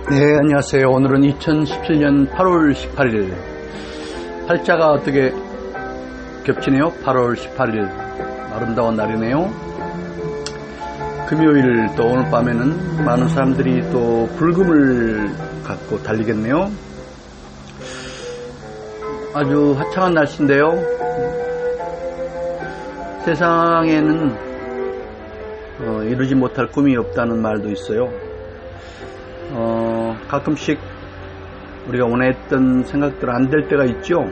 네, 안녕하세요. 오늘은 2017년 8월 18일. 팔자가 어떻게 겹치네요. 8월 18일. 아름다운 날이네요. 금요일, 또 오늘 밤에는 많은 사람들이 또 불금을 갖고 달리겠네요. 아주 화창한 날씨인데요. 세상에는 이루지 못할 꿈이 없다는 말도 있어요. 가끔씩 우리가 원했던 생각들 안 될 때가 있죠.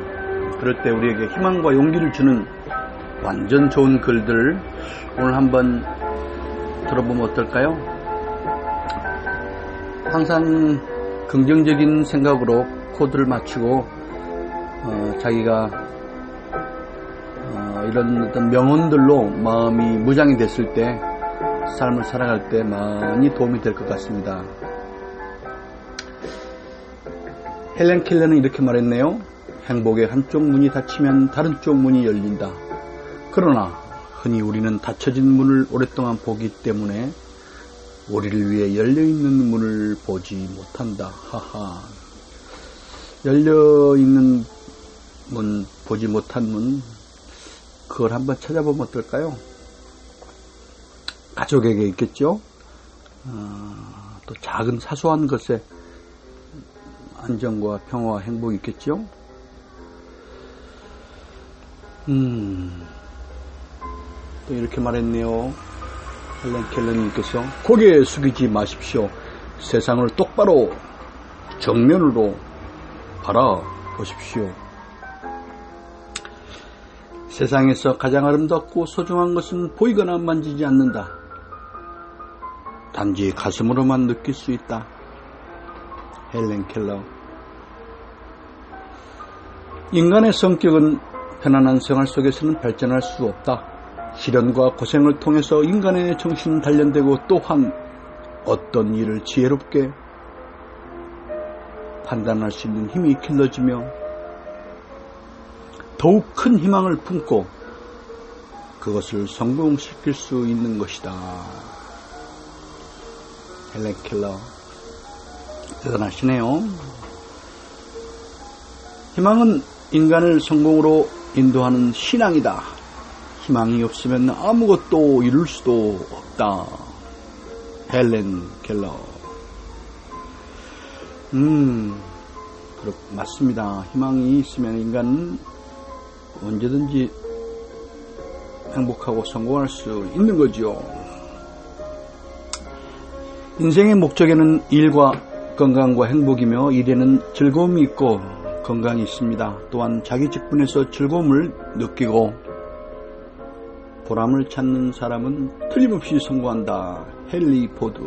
그럴 때 우리에게 희망과 용기를 주는 완전 좋은 글들 오늘 한번 들어보면 어떨까요? 항상 긍정적인 생각으로 코드를 맞추고 자기가 이런 어떤 명언들로 마음이 무장이 됐을 때 삶을 살아갈 때 많이 도움이 될 것 같습니다. 헬렌 켈러는 이렇게 말했네요. 행복의 한쪽 문이 닫히면 다른 쪽 문이 열린다. 그러나 흔히 우리는 닫혀진 문을 오랫동안 보기 때문에 우리를 위해 열려있는 문을 보지 못한다. 하하. 열려있는 문, 보지 못한 문, 그걸 한번 찾아보면 어떨까요? 가족에게 있겠죠. 또 작은 사소한 것에 안정과 평화와 행복이 있겠죠. 또 이렇게 말했네요. 헬렌 켈러님께서 고개 숙이지 마십시오. 세상을 똑바로 정면으로 바라보십시오. 세상에서 가장 아름답고 소중한 것은 보이거나 만지지 않는다. 단지 가슴으로만 느낄 수 있다. 헬렌 켈러. 인간의 성격은 편안한 생활 속에서는 발전할 수 없다. 시련과 고생을 통해서 인간의 정신은 단련되고 또한 어떤 일을 지혜롭게 판단할 수 있는 힘이 길러지며 더욱 큰 희망을 품고 그것을 성공시킬 수 있는 것이다. 헬렌 켈러. 대단하시네요. 희망은 인간을 성공으로 인도하는 신앙이다. 희망이 없으면 아무것도 이룰 수도 없다. 헬렌 켈러. 맞습니다. 희망이 있으면 인간은 언제든지 행복하고 성공할 수 있는 거죠. 인생의 목적에는 일과 건강과 행복이며 일에는 즐거움이 있고 건강이 있습니다. 또한 자기 직분에서 즐거움을 느끼고 보람을 찾는 사람은 틀림없이 성공한다. 헨리 포드.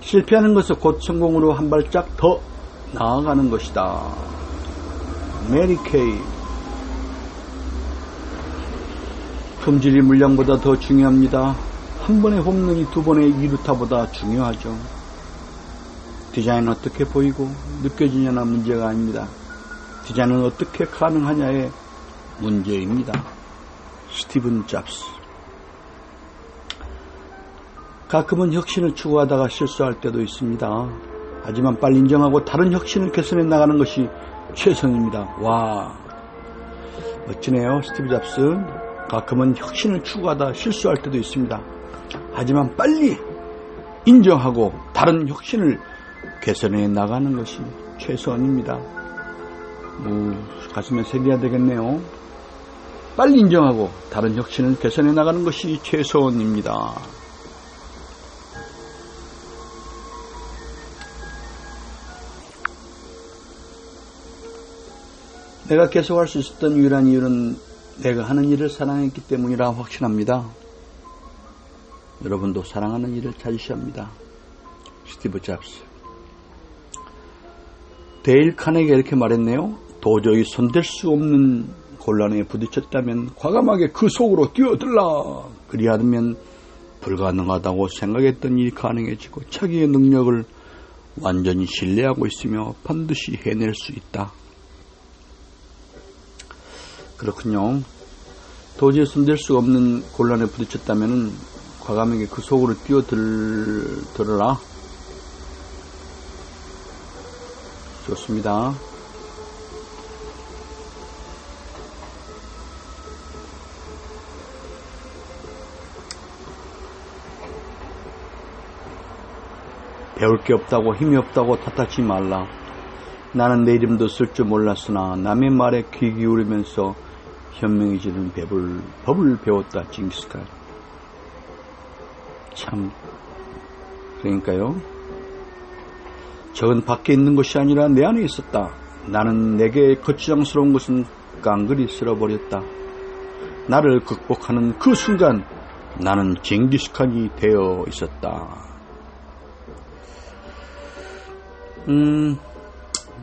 실패하는 것은 곧 성공으로 한 발짝 더 나아가는 것이다. 메리 케이. 품질이 물량보다 더 중요합니다. 한 번의 홈런이 두 번의 2루타보다 중요하죠. 디자인은 어떻게 보이고 느껴지냐는 문제가 아닙니다. 디자인은 어떻게 가능하냐의 문제입니다. 스티븐 잡스. 가끔은 혁신을 추구하다가 실수할 때도 있습니다. 하지만 빨리 인정하고 다른 혁신을 개선해 나가는 것이 최선입니다. 와, 멋지네요. 스티브 잡스. 가끔은 혁신을 추구하다 실수할 때도 있습니다. 하지만 빨리 인정하고 다른 혁신을 개선해 나가는 것이 최선입니다. 가슴에 새겨야 되겠네요. 빨리 인정하고 다른 혁신을 개선해 나가는 것이 최선입니다. 내가 계속할 수 있었던 유일한 이유는 내가 하는 일을 사랑했기 때문이라 확신합니다. 여러분도 사랑하는 일을 찾으셔야 합니다. 스티브 잡스. 데일 카네기가 이렇게 말했네요. 도저히 손댈 수 없는 곤란에 부딪혔다면 과감하게 그 속으로 뛰어들라. 그리하면 불가능하다고 생각했던 일이 가능해지고 자기의 능력을 완전히 신뢰하고 있으며 반드시 해낼 수 있다. 그렇군요. 도저히 손댈 수 없는 곤란에 부딪혔다면 과감하게 그 속으로 뛰어들어라. 좋습니다. 배울 게 없다고 힘이 없다고 탓하지 말라. 나는 내 이름도 쓸 줄 몰랐으나 남의 말에 귀 기울이면서 현명해지는 법을 배웠다. 징기스칸. 참, 그러니까요. 적은 밖에 있는 것이 아니라 내 안에 있었다. 나는 내게 거추장스러운 것은 깡그리 쓸어버렸다. 나를 극복하는 그 순간 나는 징기스칸이 되어 있었다.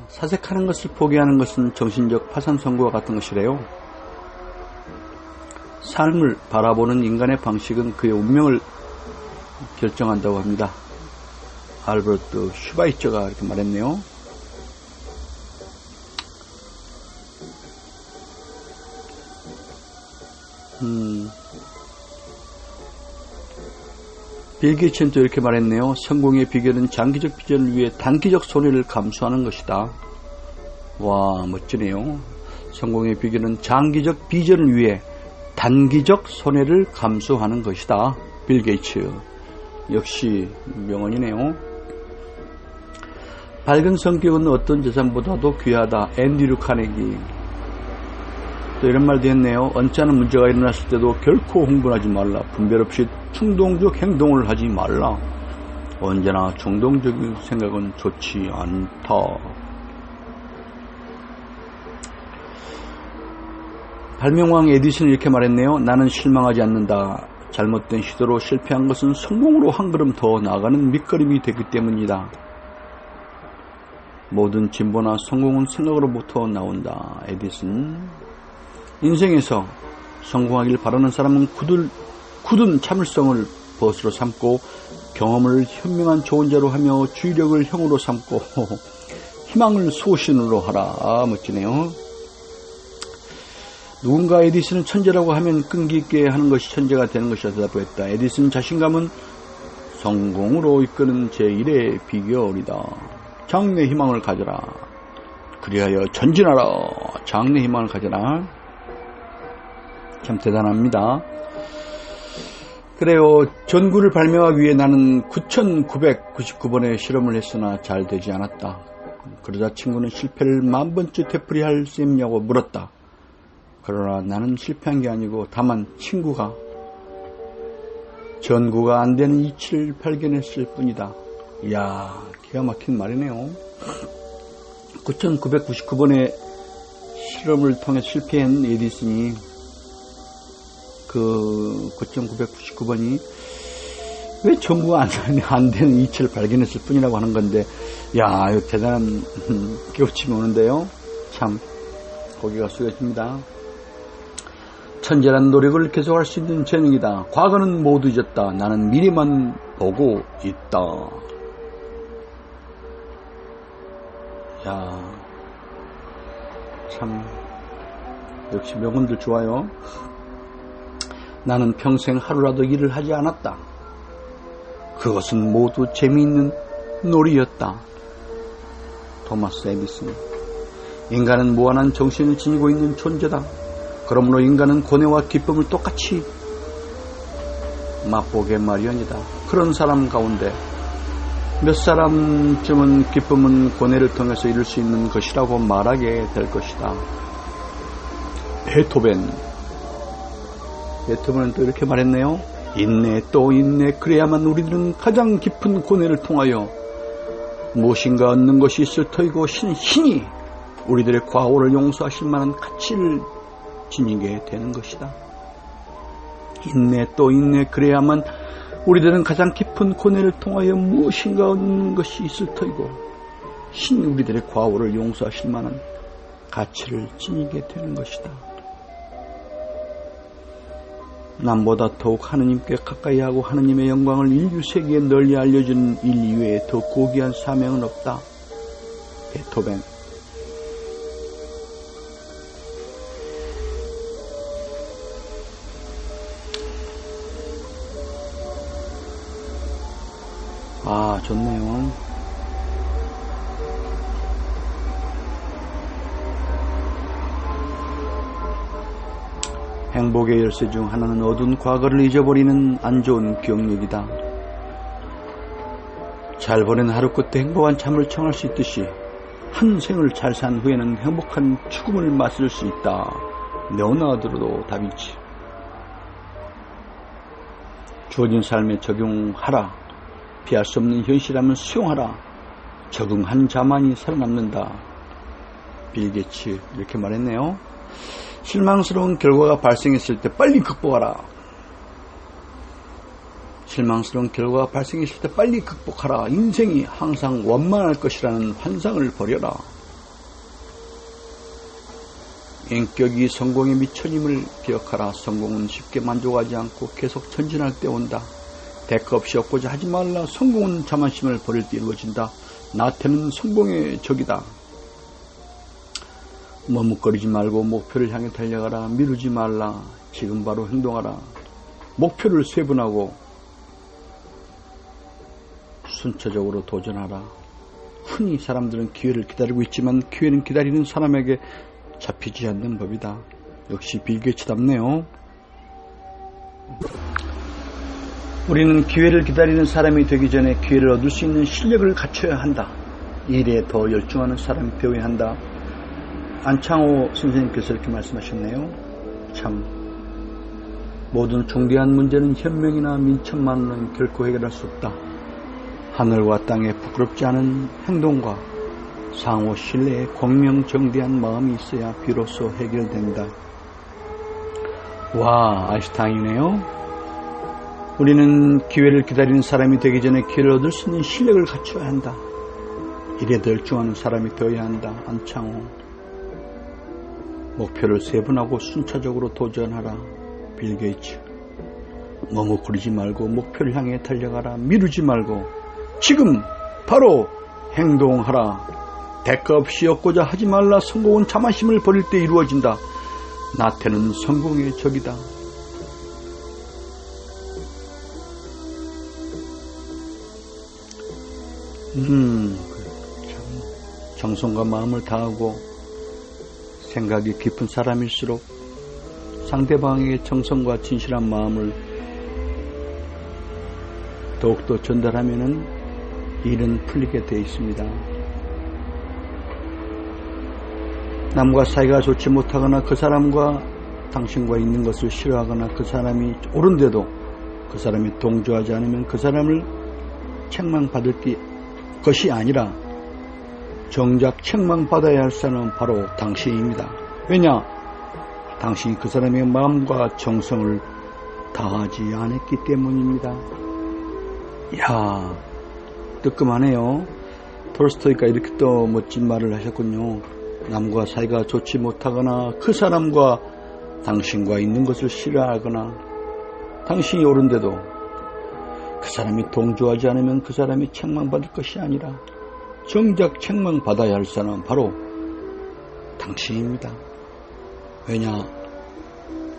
사색하는 것을 포기하는 것은 정신적 파산 선고와 같은 것이래요. 삶을 바라보는 인간의 방식은 그의 운명을 결정한다고 합니다. 알버트 슈바이처가 이렇게 말했네요. 빌 게이츠는 또 이렇게 말했네요. 성공의 비결은 장기적 비전을 위해 단기적 손해를 감수하는 것이다. 와, 멋지네요. 성공의 비결은 장기적 비전을 위해 단기적 손해를 감수하는 것이다. 빌 게이츠. 역시 명언이네요. 밝은 성격은 어떤 재산보다도 귀하다. 앤드류 카네기. 또 이런 말도 했네요. 언짢은 문제가 일어났을 때도 결코 흥분하지 말라. 분별 없이 충동적 행동을 하지 말라. 언제나 충동적인 생각은 좋지 않다. 발명왕 에디슨이 이렇게 말했네요. 나는 실망하지 않는다. 잘못된 시도로 실패한 것은 성공으로 한 걸음 더 나아가는 밑거름이 되기 때문이다. 모든 진보나 성공은 생각으로부터 나온다. 에디슨. 인생에서 성공하길 바라는 사람은 굳은 참을성을 벗으로 삼고 경험을 현명한 조언자로 하며 주의력을 형으로 삼고 희망을 소신으로 하라. 아, 멋지네요. 누군가 에디슨은 천재라고 하면 끈기 있게 하는 것이 천재가 되는 것이라고 했다. 에디슨 자신감은 성공으로 이끄는 제1의 비결이다. 장래 희망을 가져라. 그리하여 전진하라. 장래 희망을 가져라. 참 대단합니다. 그래요. 전구를 발명하기 위해 나는 9,999번의 실험을 했으나 잘 되지 않았다. 그러자 친구는 실패를 10,000번째 되풀이할 수 있냐고 물었다. 그러나 나는 실패한 게 아니고 다만 친구가 전구가 안 되는 이치를 발견했을 뿐이다. 이야, 기가 막힌 말이네요. 9,999번의 실험을 통해 실패한 에디슨이 그 9,999번이 왜 전구가 안 되는 이치를 발견했을 뿐이라고 하는 건데, 야, 이거 대단한 깨우침이 오는데요. 참 고개가 숙여집니다. 천재란 노력을 계속할 수 있는 재능이다. 과거는 모두 잊었다. 나는 미래만 보고 있다. 야, 참 역시 명언들 좋아요. 나는 평생 하루라도 일을 하지 않았다. 그것은 모두 재미있는 놀이였다. 토마스 에디슨. 인간은 무한한 정신을 지니고 있는 존재다. 그러므로 인간은 고뇌와 기쁨을 똑같이 맛보게 마련이다. 그런 사람 가운데 몇 사람쯤은 기쁨은 고뇌를 통해서 이룰 수 있는 것이라고 말하게 될 것이다. 베토벤은 또 이렇게 말했네요. 인내 또 인내, 그래야만 우리들은 가장 깊은 고뇌를 통하여 무엇인가 얻는 것이 있을 터이고 신이 우리들의 과오를 용서하실 만한 가치를 지니게 되는 것이다. 인내 또 인내, 그래야만 우리들은 가장 깊은 고뇌를 통하여 무엇인가 얻는 것이 있을 터이고 신이 우리들의 과오를 용서하실 만한 가치를 지니게 되는 것이다. 남보다 더욱 하느님께 가까이 하고 하느님의 영광을 인류 세계에 널리 알려주는 일 이외에 더 고귀한 사명은 없다. 베토벤. 아, 좋네요. 행복의 열쇠 중 하나는 어두운 과거를 잊어버리는 안 좋은 기억력이다. 잘 보낸 하루 끝에 행복한 잠을 청할 수 있듯이 한 생을 잘 산 후에는 행복한 죽음을 맛을 수 있다. 레오나르도 다빈치. 주어진 삶에 적용하라. 피할 수 없는 현실이라면 수용하라. 적응한 자만이 살아남는다. 빌 게이츠 이렇게 말했네요. 실망스러운 결과가 발생했을 때 빨리 극복하라. 실망스러운 결과가 발생했을 때 빨리 극복하라. 인생이 항상 원만할 것이라는 환상을 버려라. 인격이 성공에 미천임을 기억하라. 성공은 쉽게 만족하지 않고 계속 전진할 때 온다. 대가 없이 얻고자 하지 말라. 성공은 자만심을 버릴 때 이루어진다. 나태는 성공의 적이다. 머뭇거리지 말고 목표를 향해 달려가라. 미루지 말라. 지금 바로 행동하라. 목표를 세분하고 순차적으로 도전하라. 흔히 사람들은 기회를 기다리고 있지만 기회는 기다리는 사람에게 잡히지 않는 법이다. 역시 빌 게이츠답네요. 우리는 기회를 기다리는 사람이 되기 전에 기회를 얻을 수 있는 실력을 갖춰야 한다. 일에 더 열중하는 사람이 되어야 한다. 안창호 선생님께서 이렇게 말씀하셨네요. 참, 모든 중대한 문제는 현명이나 민첩만은 결코 해결할 수 없다. 하늘과 땅에 부끄럽지 않은 행동과 상호 신뢰에 공명정대한 마음이 있어야 비로소 해결된다. 와, 아인슈타인이네요. 우리는 기회를 기다리는 사람이 되기 전에 기회를 얻을 수 있는 실력을 갖춰야 한다. 일에 더 열중하는 사람이 되어야 한다. 안창호. 목표를 세분하고 순차적으로 도전하라. 빌 게이츠. 머뭇거리지 말고 목표를 향해 달려가라. 미루지 말고 지금 바로 행동하라. 대가 없이 얻고자 하지 말라. 성공은 자만심을 버릴 때 이루어진다. 나태는 성공의 적이다. 참 정성과 마음을 다하고 생각이 깊은 사람일수록 상대방에게 정성과 진실한 마음을 더욱더 전달하면은 일은 풀리게 되어 있습니다. 남과 사이가 좋지 못하거나 그 사람과 당신과 있는 것을 싫어하거나 그 사람이 옳은데도 그 사람이 동조하지 않으면 그 사람을 책망받을 것이 아니라 정작 책망받아야 할 사람은 바로 당신입니다. 왜냐? 당신이 그 사람의 마음과 정성을 다하지 않았기 때문입니다. 이야, 뜨끔하네요. 톨스토이가 이렇게 또 멋진 말을 하셨군요. 남과 사이가 좋지 못하거나 그 사람과 당신과 있는 것을 싫어하거나 당신이 옳은데도 그 사람이 동조하지 않으면 그 사람이 책망받을 것이 아니라 정작 책망받아야 할 사람은 바로 당신입니다. 왜냐?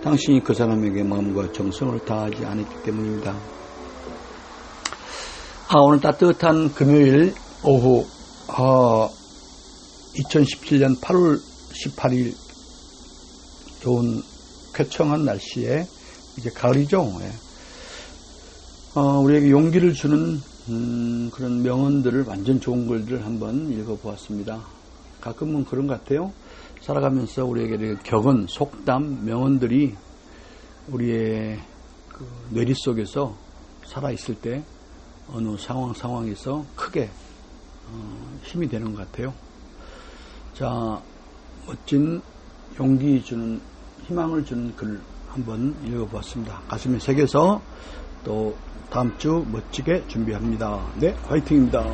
당신이 그 사람에게 마음과 정성을 다하지 않았기 때문입니다. 오늘 따뜻한 금요일 오후 2017년 8월 18일 좋은 쾌청한 날씨에 이제 가을이죠. 우리에게 용기를 주는 그런 명언들을 완전 좋은 글들을 한번 읽어보았습니다. 가끔은 그런 것 같아요. 살아가면서 우리에게 격언, 속담, 명언들이 우리의 그 뇌리 속에서 살아있을 때 어느 상황에서 크게 힘이 되는 것 같아요. 자, 멋진 용기 주는, 희망을 주는 글 한번 읽어보았습니다. 가슴에 새겨서 또 다음 주 멋지게 준비합니다. 네, 화이팅입니다.